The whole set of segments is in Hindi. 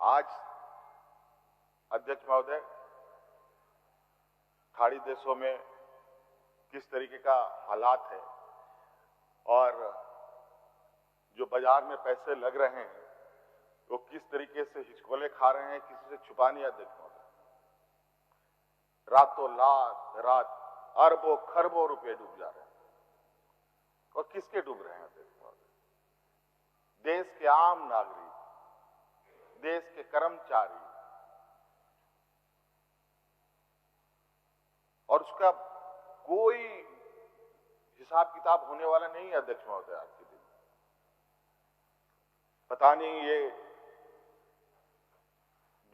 आज अध्यक्ष महोदय, खाड़ी देशों में किस तरीके का हालात है और जो बाजार में पैसे लग रहे हैं वो किस तरीके से हिचकोले खा रहे हैं, किसी से छुपा नहीं। अध्यक्ष महोदय, रातों रात अरबों खरबों रुपए डूब जा रहे हैं। और किसके डूब रहे हैं अध्यक्ष महोदय? देश के आम नागरिक, देश के कर्मचारी, और उसका कोई हिसाब किताब होने वाला नहीं है। अध्यक्ष महोदय, आज के दिन पता नहीं ये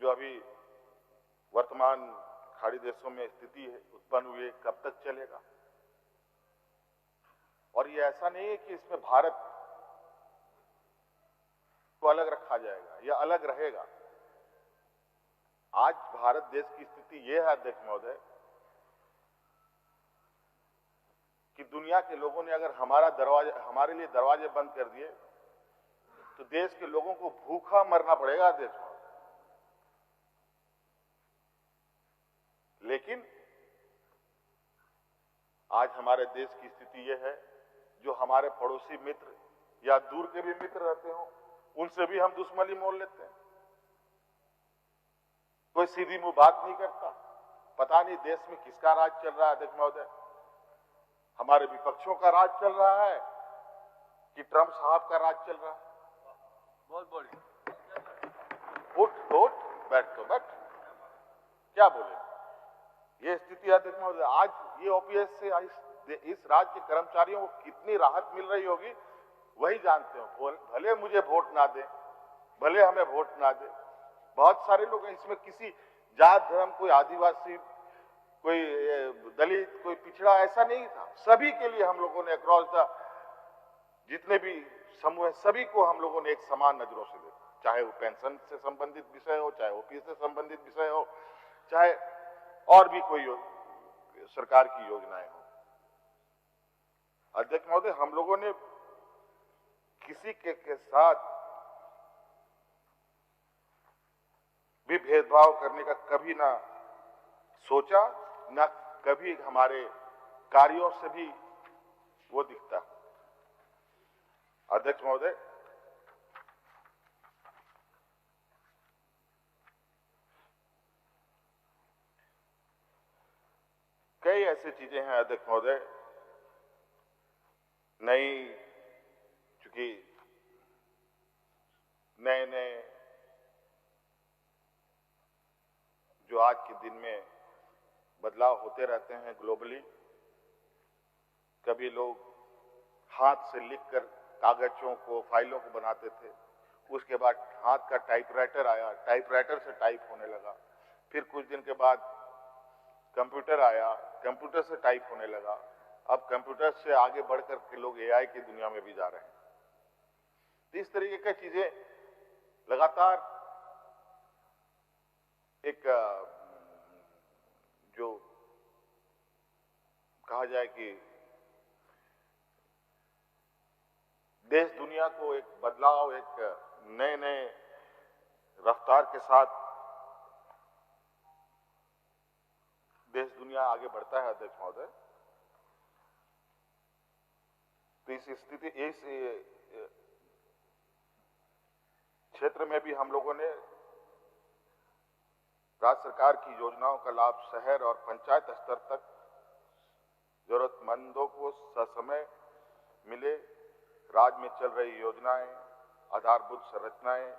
जो अभी वर्तमान खाड़ी देशों में स्थिति है उत्पन्न हुई है, कब तक चलेगा। और ये ऐसा नहीं है कि इसमें भारत को अलग रखा जाएगा या अलग रहेगा। आज भारत देश की स्थिति ये है अध्यक्ष महोदय कि दुनिया के लोगों ने अगर हमारे लिए दरवाजे बंद कर दिए तो देश के लोगों को भूखा मरना पड़ेगा अध्यक्ष महोदय। लेकिन आज हमारे देश की स्थिति यह है, जो हमारे पड़ोसी मित्र या दूर के भी मित्र रहते हो, उनसे भी हम दुश्मनी मोल लेते हैं। कोई सीधी मुंह बात नहीं करता। पता नहीं देश में किसका राज चल रहा है अध्यक्ष महोदय। हमारे विपक्षों का राज चल रहा है कि ट्रंप साहब का राज चल रहा है? बहुत बढ़िया। उठ बैठ तो बैठ, क्या बोले। ये स्थिति अध्यक्ष महोदय, आज ये ओपीएस से इस राज्य के कर्मचारियों को कितनी राहत मिल रही होगी वही जानते हो। भले मुझे वोट ना दे, भले हमें वोट ना दे, बहुत सारे लोग हैं इसमें, किसी जात धर्म, कोई आदिवासी, कोई दलित, कोई पिछड़ा, ऐसा नहीं था। सभी के लिए हम लोगों ने अक्रॉस द जितने भी समूह है, सभी को हम लोगों ने एक समान नजरों से देखा। चाहे वो पेंशन से संबंधित विषय हो, चाहे ओपीएस से संबंधित विषय हो, चाहे और भी कोई सरकार की योजनाएं हो। अध्यक्ष महोदय, हम लोगों ने किसी के साथ भी भेदभाव करने का कभी ना सोचा, ना कभी हमारे कार्यों से भी वो दिखता। अध्यक्ष महोदय, कई ऐसी चीजें हैं अध्यक्ष महोदय, चूंकि नए जो आज के दिन में बदलाव होते रहते हैं ग्लोबली। कभी लोग हाथ से लिखकर कागजों को, फाइलों को बनाते थे, उसके बाद हाथ का टाइपराइटर आया, टाइपराइटर से टाइप होने लगा। फिर कुछ दिन के बाद कंप्यूटर आया, कंप्यूटर से टाइप होने लगा। अब कंप्यूटर से आगे बढ़कर के लोग एआई की दुनिया में भी जा रहे हैं। तो इस तरीके की चीजें लगातार एक जो कहा जाए कि देश दुनिया को एक बदलाव, एक नए रफ्तार के साथ देश दुनिया आगे बढ़ता है अध्यक्ष महोदय। तो इस स्थिति, इस क्षेत्र में भी हम लोगों ने राज्य सरकार की योजनाओं का लाभ शहर और पंचायत स्तर तक जरूरतमंदों को ससमय मिले। राज्य में चल रही योजनाएं, आधारभूत संरचनाएं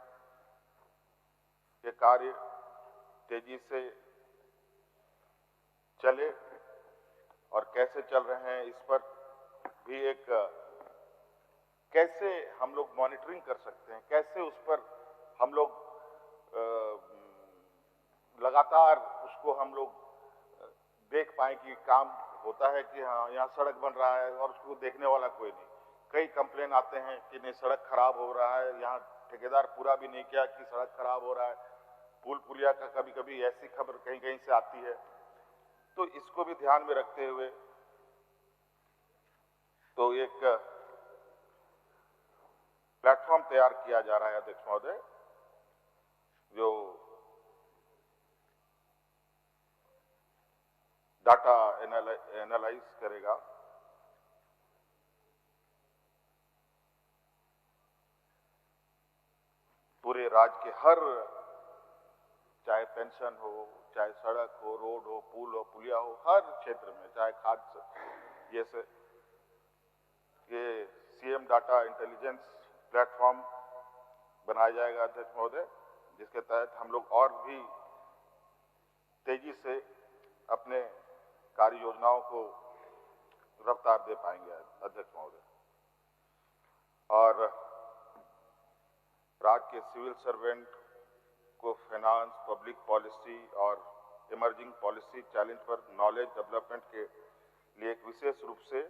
के कार्य तेजी से चले और कैसे चल रहे हैं, इस पर भी एक कैसे हम लोग मॉनिटरिंग कर सकते हैं, कैसे उस पर हम लोग लगातार उसको हम लोग देख पाए कि काम होता है कि हाँ यहाँ सड़क बन रहा है और उसको देखने वाला कोई नहीं। कई कंप्लेन आते हैं कि नहीं सड़क खराब हो रहा है, यहाँ ठेकेदार पूरा भी नहीं किया कि सड़क खराब हो रहा है। पुल पुलिया का कभी कभी ऐसी खबर कहीं से आती है। तो इसको भी ध्यान में रखते हुए तो एक प्लेटफॉर्म तैयार किया जा रहा है अध्यक्ष महोदय, जो डाटा एनालाइज करेगा। पूरे राज्य के हर, चाहे पेंशन हो, चाहे सड़क हो, रोड हो, पुल हो, पुलिया हो, हर क्षेत्र में, चाहे खाद्य, ये सीएम डाटा इंटेलिजेंस प्लेटफॉर्म बनाया जाएगा अध्यक्ष महोदय, जिसके तहत हम लोग और भी तेजी से अपने कार्य योजनाओं को रफ्तार दे पाएंगे अध्यक्ष महोदय। और राज्य के सिविल सर्वेंट को फाइनेंस, पब्लिक पॉलिसी और इमर्जिंग पॉलिसी चैलेंज पर नॉलेज डेवलपमेंट के लिए एक विशेष रूप से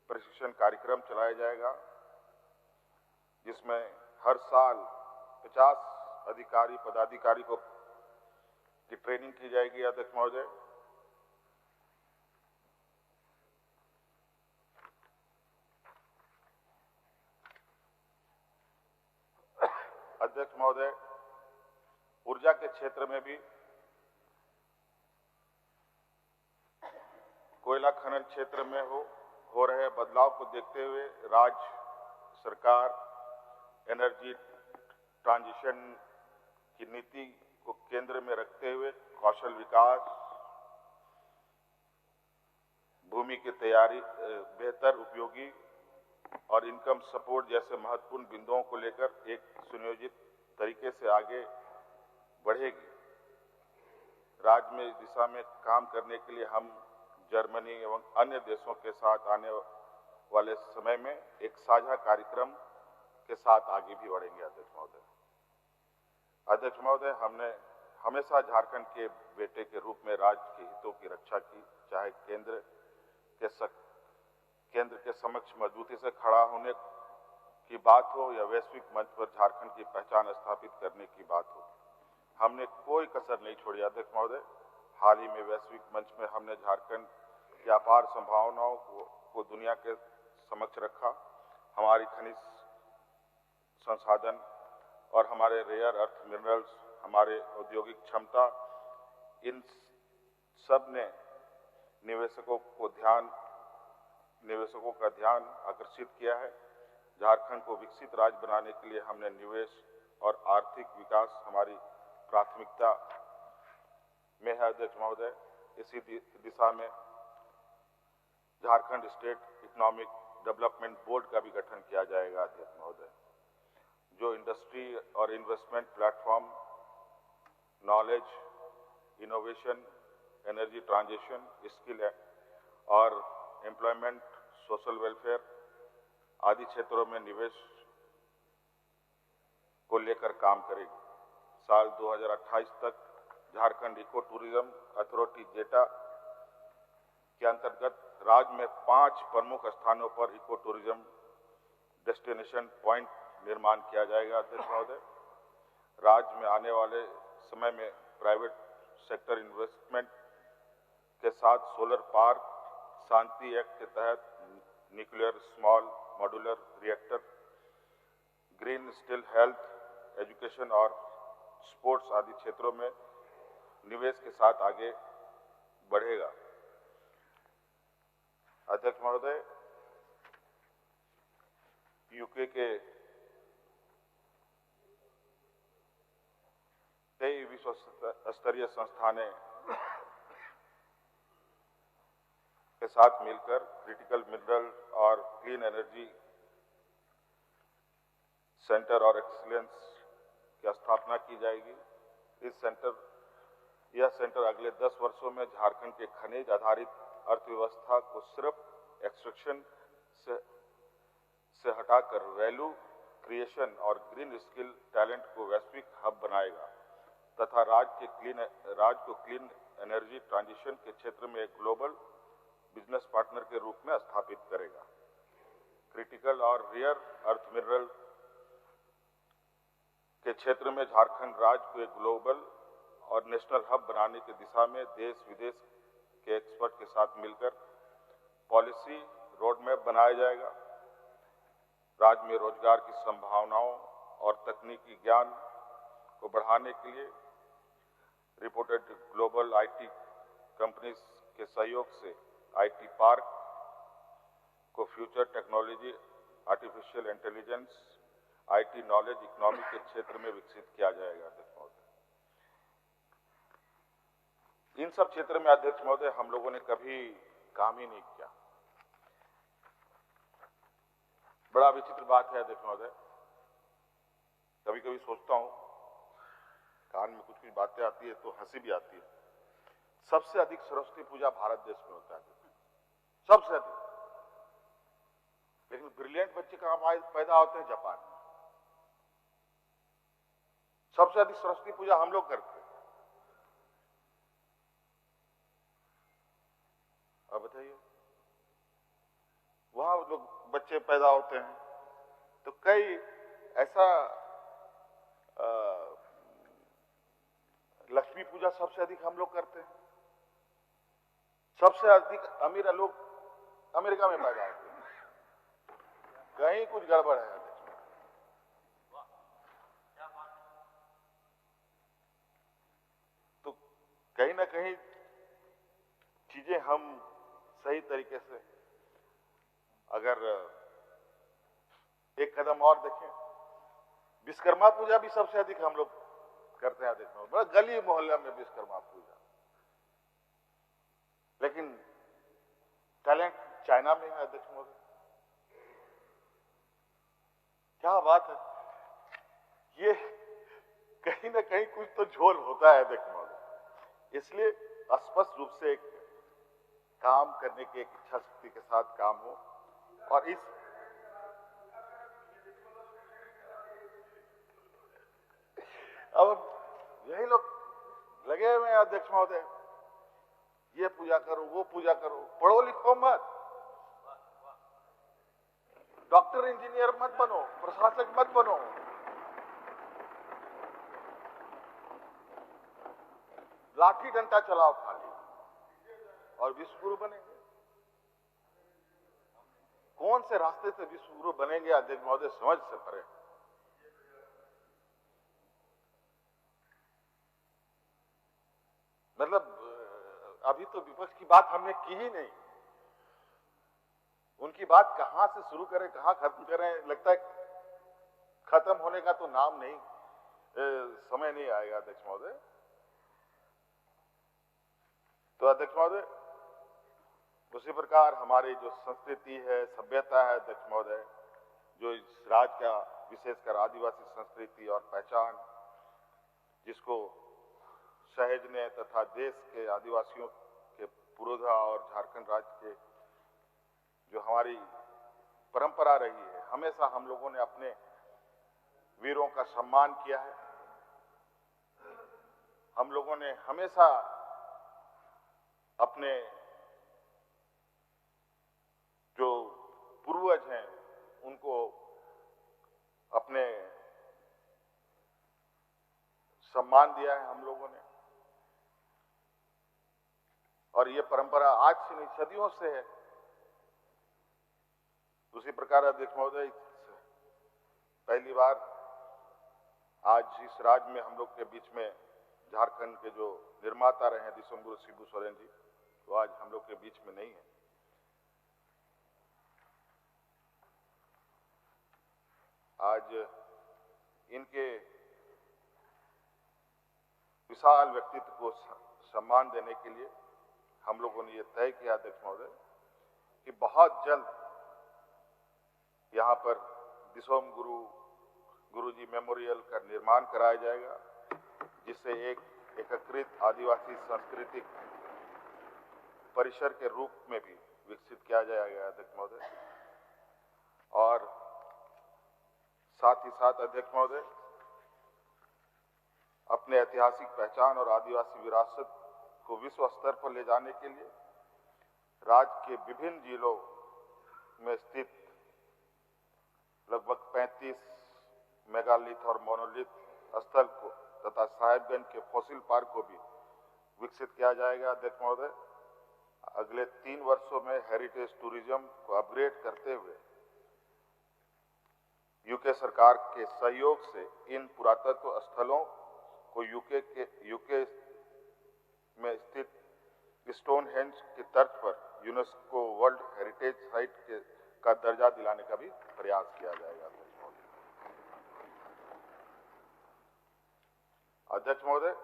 प्रशिक्षण कार्यक्रम चलाया जाएगा, जिसमें हर साल 50 अधिकारी पदाधिकारी को की ट्रेनिंग की जाएगी अध्यक्ष महोदय। अध्यक्ष महोदय, ऊर्जा के क्षेत्र में भी कोयला खनन क्षेत्र में हो रहे बदलाव को देखते हुए राज्य सरकार एनर्जी ट्रांजिशन की नीति को केंद्र में रखते हुए कौशल विकास, भूमि की तैयारी, बेहतर उपयोगी और इनकम सपोर्ट जैसे महत्वपूर्ण बिंदुओं को लेकर एक सुनियोजित तरीके से आगे बढ़ेगी। राज्य में इस दिशा में काम करने के लिए हम जर्मनी एवं अन्य देशों के साथ आने वाले समय में एक साझा कार्यक्रम के साथ आगे भी बढ़ेंगे अध्यक्ष महोदय। अध्यक्ष महोदय, हमने हमेशा झारखंड के बेटे के रूप में राज्य के हितों की रक्षा की, चाहे केंद्र के समक्ष मजबूती से खड़ा होने की बात हो या वैश्विक मंच पर झारखंड की पहचान स्थापित करने की बात हो, हमने कोई कसर नहीं छोड़ी अध्यक्ष महोदय। हाल ही में वैश्विक मंच में हमने झारखंड की अपार संभावनाओं को दुनिया के समक्ष रखा। हमारी खनिज संसाधन और हमारे रेयर अर्थ मिनरल्स, हमारे औद्योगिक क्षमता, इन सब ने निवेशकों का ध्यान आकर्षित किया है। झारखंड को विकसित राज्य बनाने के लिए हमने निवेश और आर्थिक विकास हमारी प्राथमिकता में है अध्यक्ष महोदय। इसी दिशा में Jharkhand state economic development board का भी गठन किया जाएगा अध्यक्ष महोदय, जो इंडस्ट्री और investment platform, knowledge, innovation, energy transition, skill और एम्प्लॉयमेंट, सोशल वेलफेयर आदि क्षेत्रों में निवेश को लेकर काम करेगी। साल 2028 तक झारखंड इको टूरिज्म अथॉरिटी जेटा के अंतर्गत राज्य में 5 प्रमुख स्थानों पर इको टूरिज्म डेस्टिनेशन पॉइंट निर्माण किया जाएगा अध्यक्ष महोदय। राज्य में आने वाले समय में प्राइवेट सेक्टर इन्वेस्टमेंट के साथ सोलर पार्क, शांति एक्ट के तहत nuclear small modular reactor, green steel, health, education और स्पोर्ट्स आदि क्षेत्रों में निवेश के साथ आगे बढ़ेगा अध्यक्ष महोदय। यूके के कई विश्व स्तरीय संस्थानें के साथ मिलकर क्रिटिकल मिनरल और क्लीन एनर्जी सेंटर और एक्सीलेंस की स्थापना की जाएगी। यह सेंटर अगले 10 वर्षों में झारखंड के खनिज आधारित अर्थव्यवस्था को सिर्फ एक्सट्रैक्शन से हटाकर वैल्यू क्रिएशन और ग्रीन स्किल टैलेंट को वैश्विक हब बनाएगा तथा राज्य को क्लीन एनर्जी ट्रांजिशन के क्षेत्र में एक ग्लोबल बिजनेस पार्टनर के रूप में स्थापित करेगा। क्रिटिकल और रेयर अर्थ मिनरल के क्षेत्र में झारखंड राज्य को एक ग्लोबल और नेशनल हब बनाने की दिशा में देश विदेश के एक्सपर्ट के साथ मिलकर पॉलिसी रोडमैप बनाया जाएगा। राज्य में रोजगार की संभावनाओं और तकनीकी ज्ञान को बढ़ाने के लिए रिपोर्टेड ग्लोबल आईटी कंपनीज के सहयोग से आईटी पार्क को future technology, artificial intelligence, IT knowledge economy के क्षेत्र में विकसित किया जाएगा। अध्यक्ष महोदय, इन सब क्षेत्र में अध्यक्ष महोदय हम लोगों ने कभी काम ही नहीं किया। बड़ा विचित्र बात है अध्यक्ष महोदय, कभी कभी सोचता हूं, कान में कुछ कुछ बातें आती है तो हंसी भी आती है। सबसे अधिक सरस्वती पूजा भारत देश में होता है, सबसे अधिक। लेकिन ब्रिलियंट बच्चे कहां पैदा होते हैं? जापान में। सबसे अधिक सरस्वती पूजा हम लोग करते हैं। अब बताइए, वहां लोग बच्चे पैदा होते हैं तो कई ऐसा लक्ष्मी पूजा सबसे अधिक हम लोग करते हैं। सबसे अधिक अमीर लोग अमेरिका में पैदा होते हैं। कहीं कुछ गड़बड़ है अध्यक्ष। तो कहीं ना कहीं चीजें हम सही तरीके से अगर एक कदम और देखें, विश्वकर्मा पूजा भी सबसे अधिक हम लोग करते हैं अध्यक्ष महोदय। बड़ा गली मोहल्ला में विश्वकर्मा पूजा, लेकिन टैलेंट चाइना में है अध्यक्ष महोदय। क्या बात है, ये कहीं ना कहीं कुछ तो झोल होता है अध्यक्ष महोदय। इसलिए स्पष्ट रूप से एक काम करने की एक इच्छा शक्ति के साथ काम हो और इस अब यही लोग लगे हुए हैं अध्यक्ष महोदय, ये पूजा करो, वो पूजा करो, पढ़ो लिखो मत, डॉक्टर इंजीनियर मत बनो, प्रशासक मत बनो, लाठी डंडा चलाओ खाली और विश्वगुरु बनेंगे। कौन से रास्ते से विश्वगुरु बनेंगे अध्यक्ष महोदय, समझ से परे। मतलब अभी तो विपक्ष की बात हमने की ही नहीं, उनकी बात कहां से शुरू करें कहां खत्म करें, लगता है खत्म होने का तो नाम नहीं, समय नहीं आएगा अध्यक्ष महोदय। तो अध्यक्ष महोदय, उसी प्रकार हमारी जो संस्कृति है, सभ्यता है अध्यक्ष महोदय, जो इस राज्य का विशेषकर आदिवासी संस्कृति और पहचान, जिसको सहेजने तथा देश के आदिवासियों के पुरोधा और झारखंड राज्य के जो हमारी परंपरा रही है, हमेशा हम लोगों ने अपने वीरों का सम्मान किया है। हम लोगों ने हमेशा अपने जो पूर्वज हैं उनको अपने सम्मान दिया है हम लोगों ने, और ये परंपरा आज से नहीं सदियों से है। दूसरी प्रकार अध्यक्ष महोदय, पहली बार आज इस राज्य में हम लोग के बीच में झारखंड के जो निर्माता रहे हैं दिसंबर शिबू सोरेन जी, वो आज हम लोग के बीच में नहीं है। आज इनके विशाल व्यक्तित्व को सम्मान देने के लिए हम लोगों ने ये तय किया अध्यक्ष महोदय कि बहुत जल्द यहाँ पर दिसोम गुरुजी मेमोरियल का निर्माण कराया जाएगा, जिससे एक एकीकृत आदिवासी सांस्कृतिक परिसर के रूप में भी विकसित किया जाएगा अध्यक्ष महोदय। और साथ ही साथ अध्यक्ष महोदय, अपने ऐतिहासिक पहचान और आदिवासी विरासत को विश्व स्तर पर ले जाने के लिए राज्य के विभिन्न जिलों में स्थित लगभग 35 मेगालिथ और मोनोलिथ स्थल को तथा साहेबगंज के फॉसिल पार्क को भी विकसित किया जाएगा अध्यक्ष महोदय। अगले 3 वर्षों में हेरिटेज टूरिज्म को अपग्रेड करते हुए यूके सरकार के सहयोग से इन पुरातत्व स्थलों को यूके में स्थित स्टोनहेंज की तर्ज पर यूनेस्को वर्ल्ड हेरिटेज साइट का दर्जा दिलाने का भी प्रयास किया जाएगा। अध्यक्ष महोदय,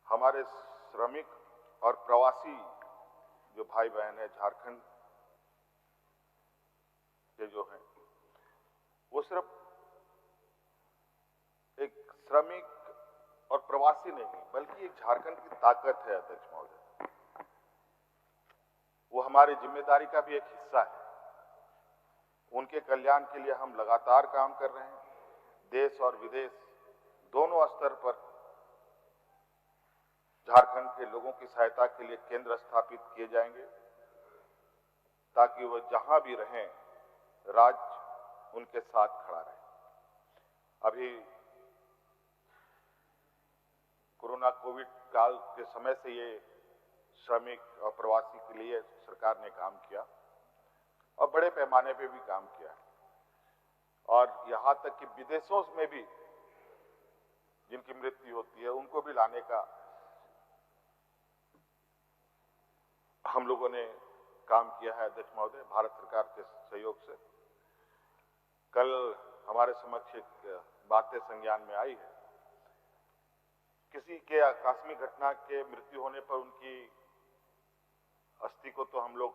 हमारे श्रमिक और प्रवासी जो भाई बहन है झारखंड के जो हैं, वो सिर्फ एक श्रमिक और प्रवासी नहीं बल्कि एक झारखंड की ताकत है। अध्यक्ष महोदय, वो हमारी जिम्मेदारी का भी एक हिस्सा है। उनके कल्याण के लिए हम लगातार काम कर रहे हैं। देश और विदेश दोनों स्तर पर झारखंड के लोगों की सहायता के लिए केंद्र स्थापित किए जाएंगे ताकि वह जहां भी रहें, राज्य उनके साथ खड़ा रहे। अभी कोरोना कोविड काल के समय से ये श्रमिक और प्रवासी के लिए सरकार ने काम किया और बड़े पैमाने पे भी काम किया और यहां तक कि विदेशों में भी जिनकी मृत्यु होती है उनको भी लाने का हम लोगों ने काम किया है। अध्यक्ष महोदय, भारत सरकार के सहयोग से कल हमारे समक्ष एक बातें संज्ञान में आई है। किसी के आकस्मिक घटना के मृत्यु होने पर उनकी अस्थि को तो हम लोग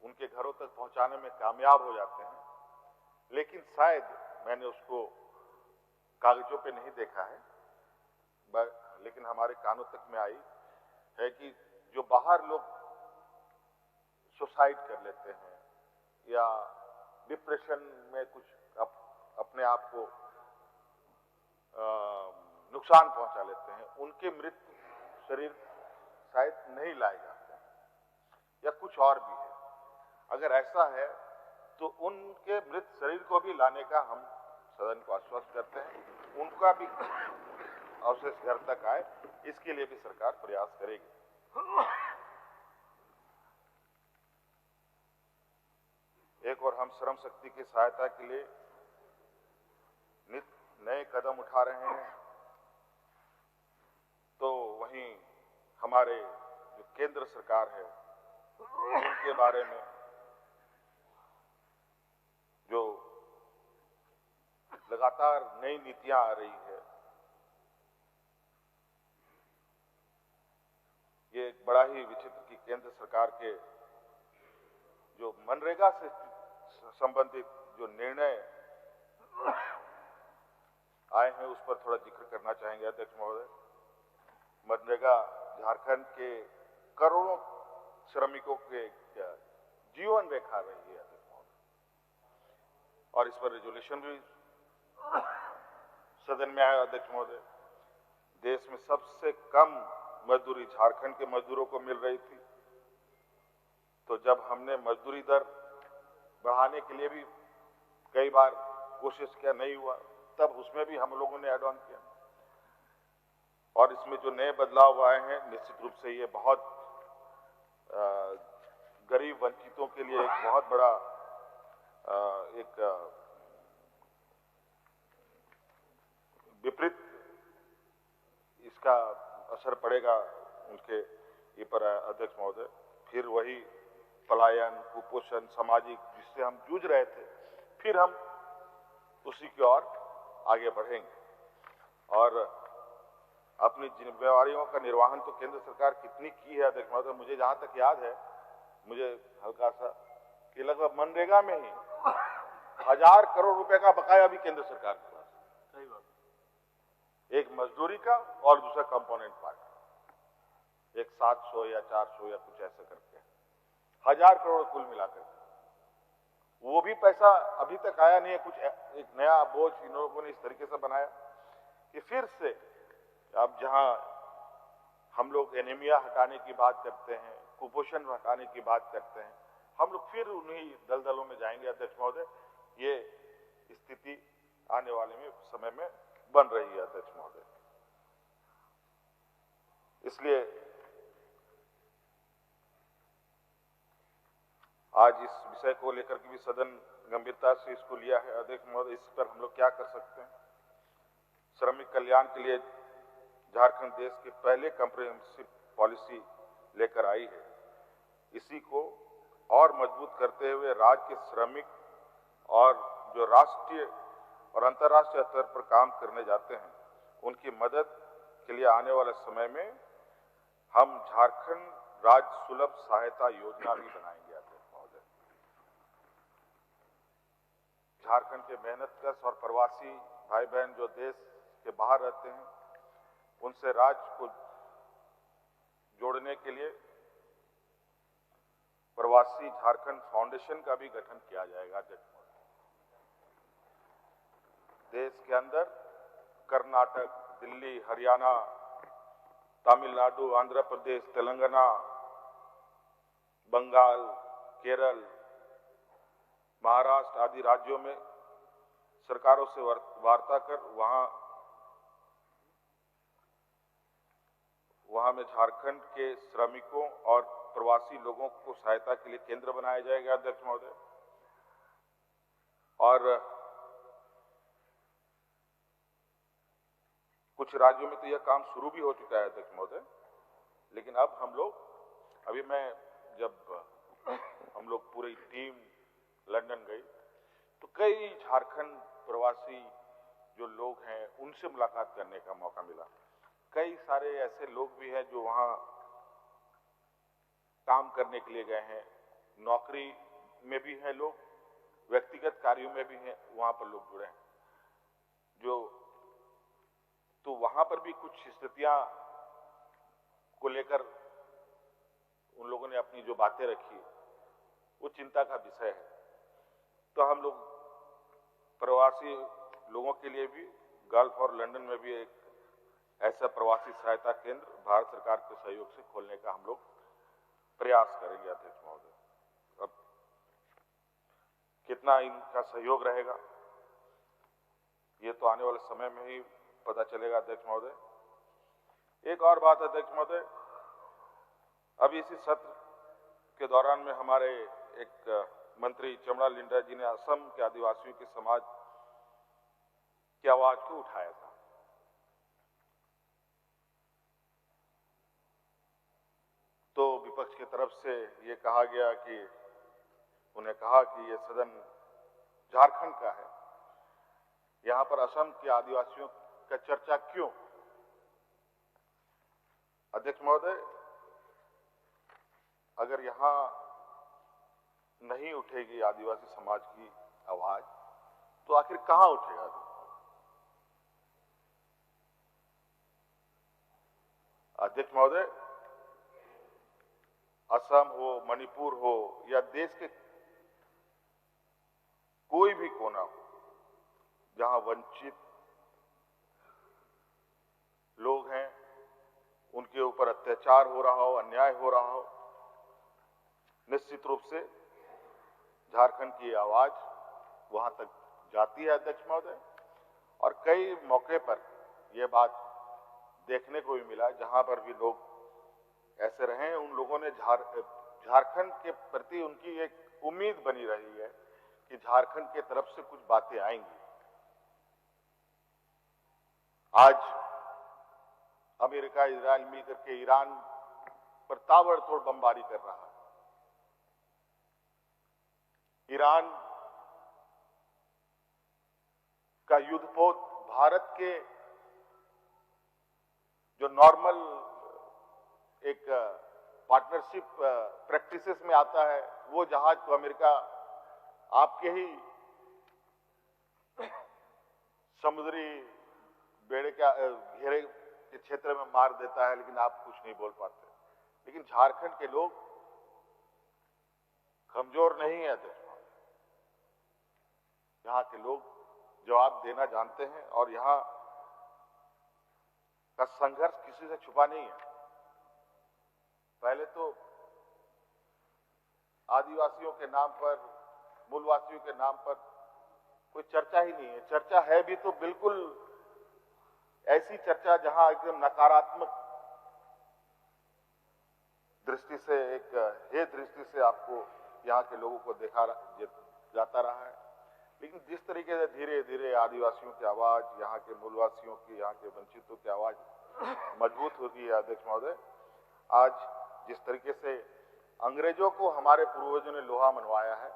उनके घरों तक पहुंचाने में कामयाब हो जाते हैं, लेकिन शायद मैंने उसको कागजों पे नहीं देखा है, लेकिन हमारे कानों तक में आई है कि जो बाहर लोग सुसाइड कर लेते हैं या डिप्रेशन में कुछ अपने आप को नुकसान पहुंचा लेते हैं, उनके मृत शरीर शायद नहीं लाए जाते हैं या कुछ और भी है। अगर ऐसा है तो उनके मृत शरीर को भी लाने का हम सदन को आश्वस्त करते हैं, उनका भी अवशेष घर तक आए, इसके लिए भी सरकार प्रयास करेगी। एक और हम श्रम शक्ति की सहायता के लिए नए कदम उठा रहे हैं, तो वहीं हमारे जो केंद्र सरकार है उनके बारे में जो लगातार नई नीतियां आ रही है, ये एक बड़ा ही विचित्र कि केंद्र सरकार के जो मनरेगा से संबंधित जो निर्णय आए हैं उस पर थोड़ा जिक्र करना चाहेंगे। अध्यक्ष महोदय, मनरेगा झारखंड के करोड़ों श्रमिकों के जीवन रेखा रही है अध्यक्ष महोदय, और इस पर रेजोल्यूशन भी सदन में आया। अध्यक्ष महोदय, देश में सबसे कम मजदूरी झारखंड के मजदूरों को मिल रही थी, तो जब हमने मजदूरी दर बढ़ाने के लिए भी कई बार कोशिश किया, नहीं हुआ, तब उसमें भी हम लोगों ने ऐड ऑन किया। और इसमें जो नए बदलाव आए हैं, निश्चित रूप से ये बहुत गरीब वंचितों के लिए एक बहुत बड़ा एक विपरीत इसका असर पड़ेगा उनके ये पर। अध्यक्ष महोदय, फिर वही पलायन, कुपोषण, सामाजिक जिससे हम जूझ रहे थे, फिर हम उसी की ओर आगे बढ़ेंगे और अपनी जिम्मेवारियों का निर्वहन तो केंद्र सरकार कितनी की है। अध्यक्ष महोदय, मुझे जहां तक याद है, मुझे हल्का सा कि लगभग मनरेगा में ही 1000 करोड़ रुपए का बकाया भी केंद्र सरकार के पास। सही बात, एक मजदूरी का और दूसरा कंपोनेंट पार्ट, एक 700 या 400 या कुछ ऐसा करके 1000 करोड़ कुल मिलाकर, वो भी पैसा अभी तक आया नहीं है। कुछ एक नया बोझ इन लोगों ने इस तरीके से बनाया कि फिर से अब जहां हम लोग एनीमिया हटाने की बात करते हैं, कुपोषण हटाने की बात करते हैं, हम लोग फिर उन्हीं दलदलों में जाएंगे। अध्यक्ष महोदय, ये स्थिति आने वाले में समय में बन रही है। अध्यक्ष महोदय, इसलिए आज इस विषय को लेकर के भी सदन गंभीरता से इसको लिया है। अध्यक्ष महोदय, इस पर हम लोग क्या कर सकते हैं? श्रमिक कल्याण के लिए झारखंड देश के पहले कॉम्प्रिहेंसिव पॉलिसी लेकर आई है, इसी को और मजबूत करते हुए राज्य के श्रमिक और जो राष्ट्रीय और अंतर्राष्ट्रीय स्तर पर काम करने जाते हैं, उनकी मदद के लिए आने वाले समय में हम झारखंड राज्य सुलभ सहायता योजना भी बनाएंगे। अध्यक्ष महोदय, झारखंड के मेहनतकश और प्रवासी भाई बहन जो देश के बाहर रहते हैं, उनसे राज्य को जोड़ने के लिए प्रवासी झारखंड फाउंडेशन का भी गठन किया जाएगा। अध्यक्ष महोदय, देश के अंदर कर्नाटक, दिल्ली, हरियाणा, तमिलनाडु, आंध्र प्रदेश, तेलंगाना, बंगाल, केरल, महाराष्ट्र आदि राज्यों में सरकारों से वार्ता कर वहां में झारखंड के श्रमिकों और प्रवासी लोगों को सहायता के लिए केंद्र बनाया जाएगा। अध्यक्ष महोदय, और कुछ राज्यों में तो यह काम शुरू भी हो चुका है। अध्यक्ष महोदय, लेकिन अब हम लोग पूरी टीम लंदन गई तो कई झारखंड प्रवासी जो लोग हैं उनसे मुलाकात करने का मौका मिला। कई सारे ऐसे लोग भी हैं जो वहां काम करने के लिए गए हैं, नौकरी में भी हैं लोग, व्यक्तिगत कार्यों में भी हैं, वहां पर लोग जुड़े हैं। तो वहां पर भी कुछ स्थितियां को लेकर उन लोगों ने अपनी जो बातें रखी, वो चिंता का विषय है। तो हम लोग प्रवासी लोगों के लिए भी गल्फ और लंदन में भी एक ऐसा प्रवासी सहायता केंद्र भारत सरकार के सहयोग से खोलने का हम लोग प्रयास करेंगे। अध्यक्ष महोदय, अब कितना इनका सहयोग रहेगा ये तो आने वाले समय में ही पता चलेगा। अध्यक्ष महोदय, एक और बात अध्यक्ष महोदय, अभी इसी सत्र के दौरान में हमारे एक मंत्री चमड़ा लिंडा जी ने असम के आदिवासियों के समाज की आवाज को उठाया था। तो विपक्ष की तरफ से ये कहा गया कि उन्हें कहा कि ये सदन झारखंड का है, यहां पर असम के आदिवासियों का चर्चा क्यों? अध्यक्ष महोदय, अगर यहां नहीं उठेगी आदिवासी समाज की आवाज तो आखिर कहां उठेगा? अध्यक्ष महोदय, असम हो, मणिपुर हो या देश के कोई भी कोना हो जहां वंचित लोग हैं, उनके ऊपर अत्याचार हो रहा हो, अन्याय हो रहा हो, निश्चित रूप से झारखंड की आवाज वहां तक जाती है। अध्यक्ष महोदय, और कई मौके पर यह बात देखने को भी मिला जहां पर भी लोग ऐसे रहे, उन लोगों ने झारखंड के प्रति उनकी एक उम्मीद बनी रही है कि झारखंड के तरफ से कुछ बातें आएंगी। आज अमेरिका, इजराइल मिलकर के ईरान पर ताबड़तोड़ बमबारी कर रहा है। ईरान का युद्धपोत भारत के जो नॉर्मल एक पार्टनरशिप प्रैक्टिसेस में आता है, वो जहाज को अमेरिका आपके ही समुद्री बेड़े के घेरे के क्षेत्र में मार देता है, लेकिन आप कुछ नहीं बोल पाते। लेकिन झारखंड के लोग कमजोर नहीं है अध्यक्ष, यहाँ के लोग जवाब देना जानते हैं और यहाँ का संघर्ष किसी से छुपा नहीं है। पहले तो आदिवासियों के नाम पर, मूलवासियों के नाम पर कोई चर्चा ही नहीं है। चर्चा है भी तो बिल्कुल ऐसी चर्चा जहां एकदम नकारात्मक दृष्टि से, एक हे दृष्टि से आपको यहाँ के लोगों को देखा जाता रहा है। लेकिन जिस तरीके से धीरे धीरे आदिवासियों की आवाज, यहाँ के मूलवासियों की, यहाँ के वंचितों की आवाज मजबूत होती है अध्यक्ष महोदय। आज जिस तरीके से अंग्रेजों को हमारे पूर्वजों ने लोहा मनवाया है,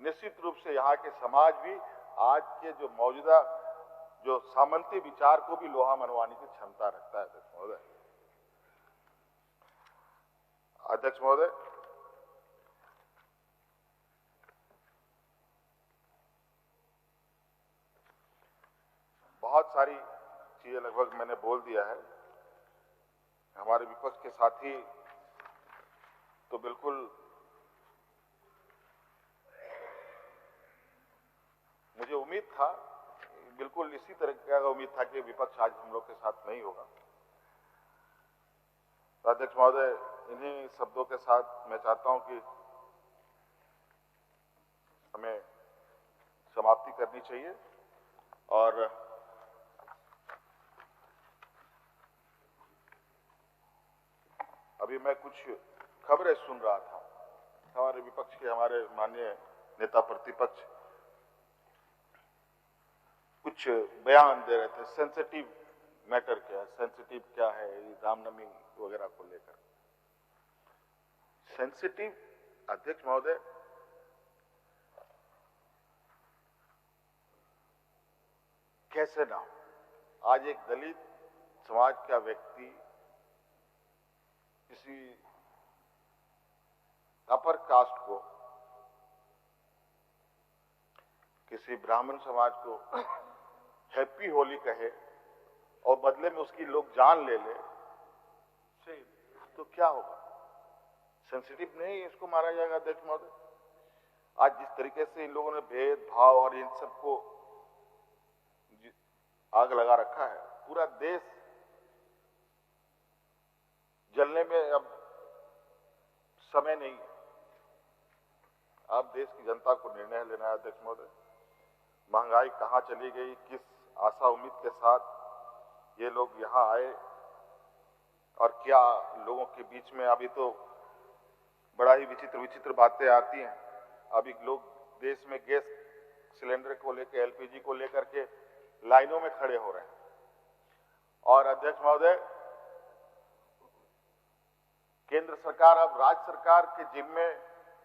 निश्चित रूप से यहाँ के समाज भी आज के जो मौजूदा जो सामंती विचार को भी लोहा मनवाने की क्षमता रखता है अध्यक्ष महोदय। अध्यक्ष महोदय, बहुत सारी चीजें लगभग मैंने बोल दिया है। हमारे विपक्ष के साथी तो बिल्कुल मुझे उम्मीद था, बिल्कुल इसी तरह का उम्मीद था कि विपक्ष आज हम लोग के साथ नहीं होगा। तो अध्यक्ष महोदय, इन्हीं शब्दों के साथ मैं चाहता हूं कि हमें समाप्ति करनी चाहिए। और अभी मैं कुछ खबरें सुन रहा था, हमारे विपक्ष के हमारे माननीय नेता प्रतिपक्ष कुछ बयान दे रहे थे। सेंसिटिव मैटर क्या है, सेंसिटिव क्या है, रामनवमी वगैरह को लेकर। सेंसिटिव अध्यक्ष महोदय, कैसे ना हो। आज एक दलित समाज का व्यक्ति किसी अपर कास्ट को, किसी ब्राह्मण समाज को हैप्पी होली कहे और बदले में उसकी लोग जान ले तो क्या होगा? सेंसिटिव नहीं इसको मारा जाएगा अध्यक्ष महोदय। आज जिस तरीके से इन लोगों ने भेदभाव और इन सबको आग लगा रखा है, पूरा देश जलने में अब समय नहीं है। अब देश की जनता को निर्णय लेना है अध्यक्ष महोदय। महंगाई कहां चली गई, किस आशा उम्मीद के साथ ये लोग यहां आए और क्या लोगों के बीच में अभी तो बड़ा ही विचित्र विचित्र बातें आती हैं। अभी लोग देश में गैस सिलेंडर को लेकर, एलपीजी को लेकर के लाइनों में खड़े हो रहे हैं। और अध्यक्ष महोदय, केंद्र सरकार अब राज्य सरकार के जिम्मे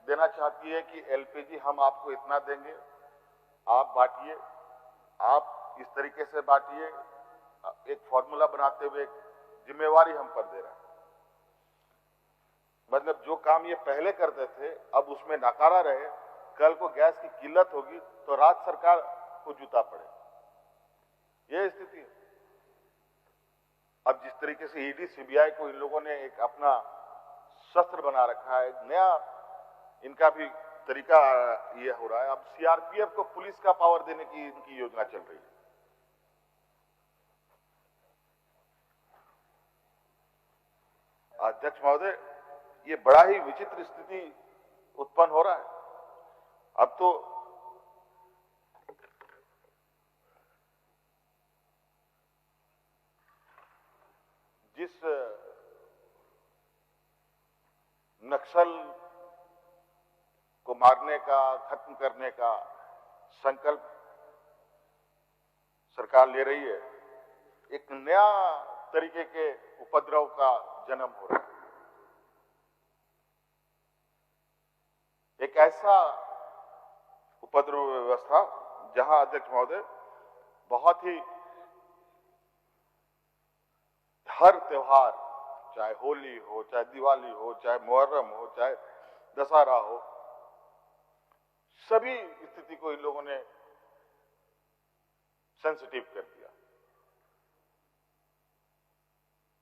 देना चाहती है कि एलपीजी हम आपको इतना देंगे, आप बांटिए, आप इस तरीके से बांटिए। एक फॉर्मूला बनाते हुए जिम्मेवारी हम पर दे रहे हैं। मतलब जो काम ये पहले करते थे अब उसमें नकारा रहे। कल को गैस की किल्लत होगी तो राज्य सरकार को जूता पड़े, ये स्थिति है। अब जिस तरीके से ईडी सीबीआई को इन लोगों ने एक अपना शस्त्र बना रखा है, नया इनका भी तरीका ये हो रहा है। अब सीआरपीएफ को पुलिस का पावर देने की इनकी योजना चल रही है। अध्यक्ष महोदय, ये बड़ा ही विचित्र स्थिति उत्पन्न हो रहा है। अब तो जिस नक्सल को मारने का, खत्म करने का संकल्प सरकार ले रही है, एक नया तरीके के उपद्रव का जन्म हो रहा है। एक ऐसा उपद्रव व्यवस्था जहां अध्यक्ष महोदय बहुत ही हर त्योहार, चाहे होली हो, चाहे दिवाली हो, चाहे मुहर्रम हो, चाहे दशहरा हो, सभी स्थिति को इन लोगों ने सेंसिटिव कर दिया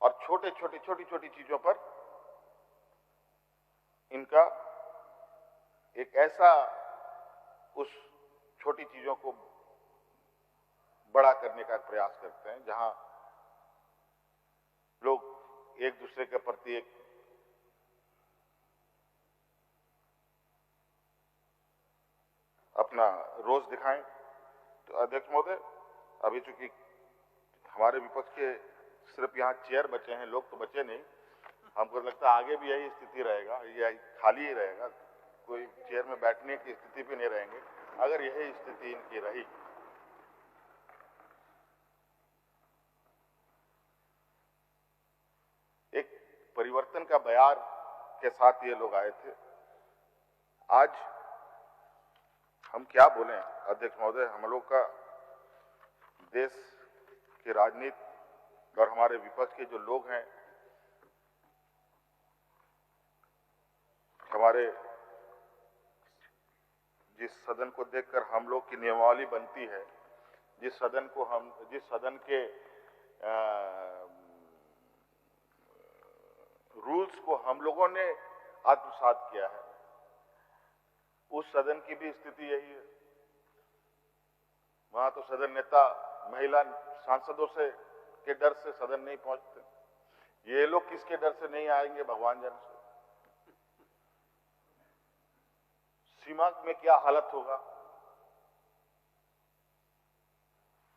और छोटी छोटी चीजों पर इनका एक ऐसा उस छोटी चीजों को बड़ा करने का प्रयास करते हैं जहां लोग एक दूसरे के प्रति एक अपना रोष दिखाएं। तो अध्यक्ष महोदय, अभी चूंकि हमारे विपक्ष के सिर्फ यहाँ चेयर बचे हैं, लोग तो बचे नहीं। हमको लगता है आगे भी यही स्थिति रहेगा, यही खाली ही रहेगा, कोई चेयर में बैठने की स्थिति भी नहीं रहेंगे अगर यही स्थिति इनकी रही। परिवर्तन का बयार के साथ ये लोग आए थे। आज हम क्या बोलें अध्यक्ष महोदय, हम लोग का देश की राजनीति और हमारे विपक्ष के जो लोग हैं, हमारे जिस सदन को देखकर हम लोग की नियमावली बनती है, जिस सदन के रूल्स को हम लोगों ने आत्मसात किया है, उस सदन की भी स्थिति यही है। वहां तो सदन नेता महिला सांसदों से के डर से सदन नहीं पहुंचते। ये लोग किसके डर से नहीं आएंगे, भगवान जाने से। सीमा में क्या हालत होगा।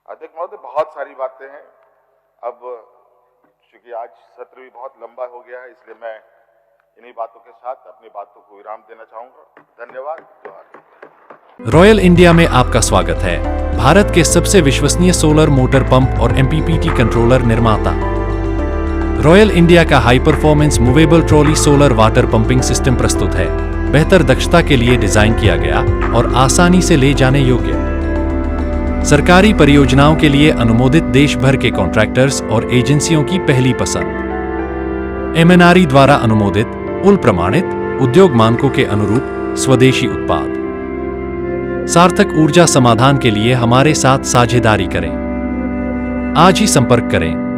अध्यक्ष महोदय, बहुत सारी बातें हैं। अब चूंकि आज सत्र भी बहुत लंबा हो गया है, इसलिए मैं इन्हीं बातों के साथ अपनी बातों को विराम देना चाहूंगा। धन्यवाद। जोहार। रॉयल इंडिया में आपका स्वागत है। भारत के सबसे विश्वसनीय सोलर मोटर पंप और MPPT कंट्रोलर निर्माता रॉयल इंडिया का high performance movable trolley solar water pumping system प्रस्तुत है। बेहतर दक्षता के लिए डिजाइन किया गया और आसानी से ले जाने योग्य। सरकारी परियोजनाओं के लिए अनुमोदित देश भर के कॉन्ट्रैक्टर्स और एजेंसियों की पहली पसंद। MNRE द्वारा अनुमोदित, उल प्रमाणित, उद्योग मानकों के अनुरूप स्वदेशी उत्पाद। सार्थक ऊर्जा समाधान के लिए हमारे साथ साझेदारी करें। आज ही संपर्क करें।